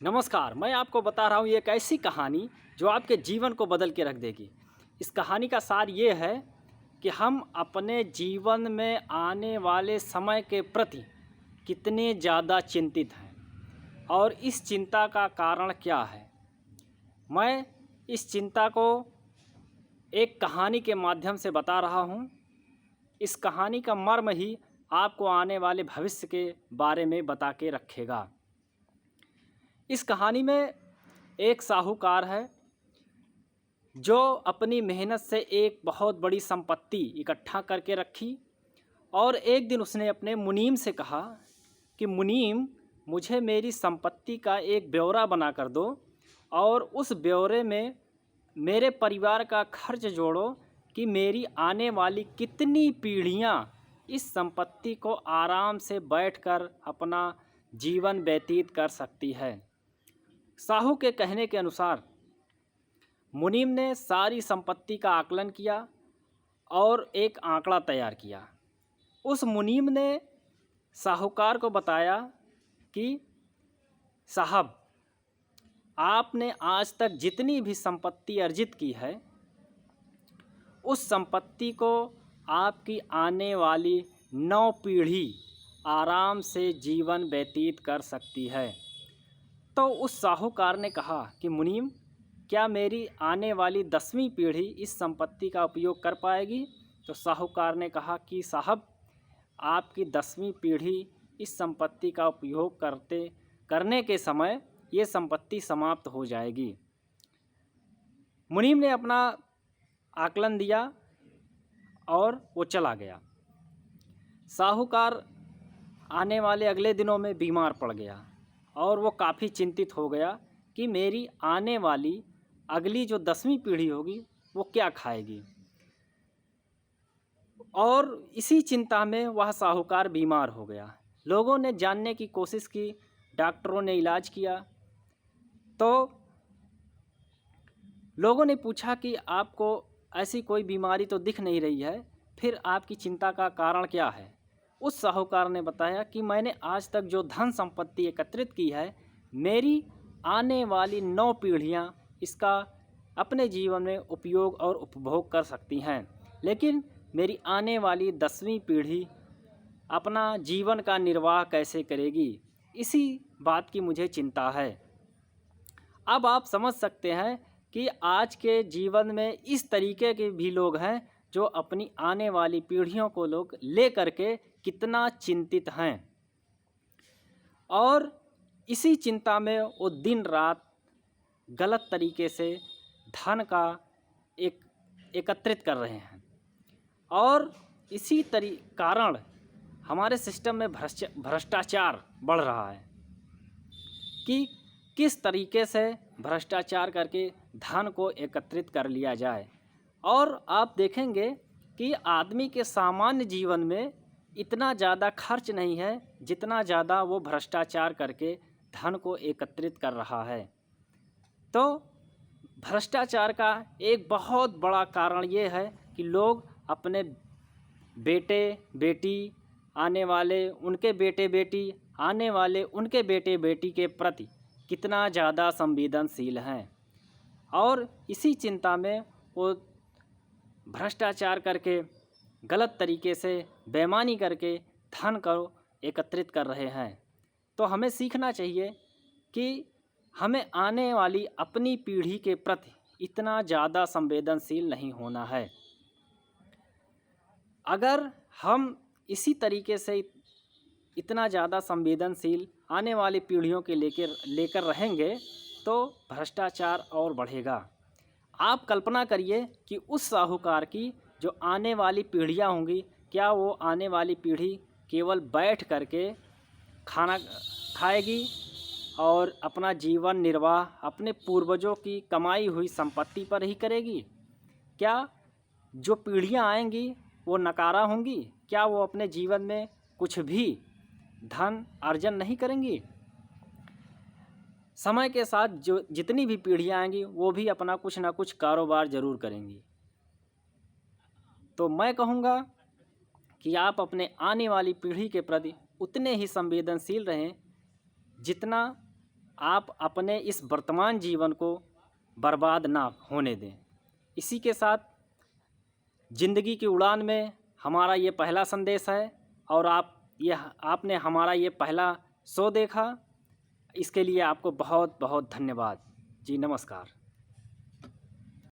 नमस्कार। मैं आपको बता रहा हूँ ये एक ऐसी कहानी जो आपके जीवन को बदल के रख देगी। इस कहानी का सार ये है कि हम अपने जीवन में आने वाले समय के प्रति कितने ज़्यादा चिंतित हैं और इस चिंता का कारण क्या है। मैं इस चिंता को एक कहानी के माध्यम से बता रहा हूँ। इस कहानी का मर्म ही आपको आने वाले भविष्य के बारे में बता के रखेगा। इस कहानी में एक साहूकार है जो अपनी मेहनत से एक बहुत बड़ी संपत्ति इकट्ठा करके रखी और एक दिन उसने अपने मुनीम से कहा कि मुनीम, मुझे मेरी संपत्ति का एक ब्यौरा बना कर दो और उस ब्यौरे में मेरे परिवार का खर्च जोड़ो कि मेरी आने वाली कितनी पीढ़ियां इस संपत्ति को आराम से बैठकर अपना जीवन व्यतीत कर सकती है। साहू के कहने के अनुसार मुनीम ने सारी संपत्ति का आकलन किया और एक आंकड़ा तैयार किया। उस मुनीम ने साहूकार को बताया कि साहब, आपने आज तक जितनी भी संपत्ति अर्जित की है उस संपत्ति को आपकी आने वाली 9 पीढ़ी आराम से जीवन व्यतीत कर सकती है। तो उस साहूकार ने कहा कि मुनीम, क्या मेरी आने वाली 10वीं पीढ़ी इस संपत्ति का उपयोग कर पाएगी? तो साहूकार ने कहा कि साहब, आपकी 10वीं पीढ़ी इस संपत्ति का उपयोग करने के समय ये संपत्ति समाप्त हो जाएगी। मुनीम ने अपना आकलन दिया और वो चला गया। साहूकार आने वाले अगले दिनों में बीमार पड़ गया और वो काफ़ी चिंतित हो गया कि मेरी आने वाली अगली जो 10वीं पीढ़ी होगी वो क्या खाएगी। और इसी चिंता में वह साहूकार बीमार हो गया। लोगों ने जानने की कोशिश की, डॉक्टरों ने इलाज किया, तो लोगों ने पूछा कि आपको ऐसी कोई बीमारी तो दिख नहीं रही है, फिर आपकी चिंता का कारण क्या है। उस साहूकार ने बताया कि मैंने आज तक जो धन संपत्ति एकत्रित की है, मेरी आने वाली 9 पीढ़ियां इसका अपने जीवन में उपयोग और उपभोग कर सकती हैं, लेकिन मेरी आने वाली 10वीं पीढ़ी अपना जीवन का निर्वाह कैसे करेगी, इसी बात की मुझे चिंता है। अब आप समझ सकते हैं कि आज के जीवन में इस तरीके के भी लोग हैं जो अपनी आने वाली पीढ़ियों को लोग ले करके कितना चिंतित हैं और इसी चिंता में वो दिन रात गलत तरीके से धन का एकत्रित कर रहे हैं। और इसी कारण हमारे सिस्टम में भ्रष्टाचार बढ़ रहा है कि किस तरीके से भ्रष्टाचार करके धन को एकत्रित कर लिया जाए। और आप देखेंगे कि आदमी के सामान्य जीवन में इतना ज़्यादा खर्च नहीं है जितना ज़्यादा वो भ्रष्टाचार करके धन को एकत्रित कर रहा है। तो भ्रष्टाचार का एक बहुत बड़ा कारण ये है कि लोग अपने बेटे बेटी, आने वाले उनके बेटे बेटी, आने वाले उनके बेटे बेटी के प्रति कितना ज़्यादा संवेदनशील हैं और इसी चिंता में वो भ्रष्टाचार करके गलत तरीके से बेईमानी करके धन को एकत्रित कर रहे हैं। तो हमें सीखना चाहिए कि हमें आने वाली अपनी पीढ़ी के प्रति इतना ज़्यादा संवेदनशील नहीं होना है। अगर हम इसी तरीके से इतना ज़्यादा संवेदनशील आने वाली पीढ़ियों के लेकर रहेंगे तो भ्रष्टाचार और बढ़ेगा। आप कल्पना करिए कि उस साहूकार की जो आने वाली पीढ़ियां होंगी, क्या वो आने वाली पीढ़ी केवल बैठ करके खाना खाएगी और अपना जीवन निर्वाह अपने पूर्वजों की कमाई हुई संपत्ति पर ही करेगी? क्या जो पीढ़ियां आएंगी वो नकारा होंगी? क्या वो अपने जीवन में कुछ भी धन अर्जन नहीं करेंगी? समय के साथ जो जितनी भी पीढ़ियां आएंगी वो भी अपना कुछ ना कुछ कारोबार ज़रूर करेंगी। तो मैं कहूँगा कि आप अपने आने वाली पीढ़ी के प्रति उतने ही संवेदनशील रहें जितना आप अपने इस वर्तमान जीवन को बर्बाद ना होने दें। इसी के साथ ज़िंदगी की उड़ान में हमारा ये पहला संदेश है और आपने हमारा ये पहला शो देखा, इसके लिए आपको बहुत बहुत धन्यवाद जी। नमस्कार।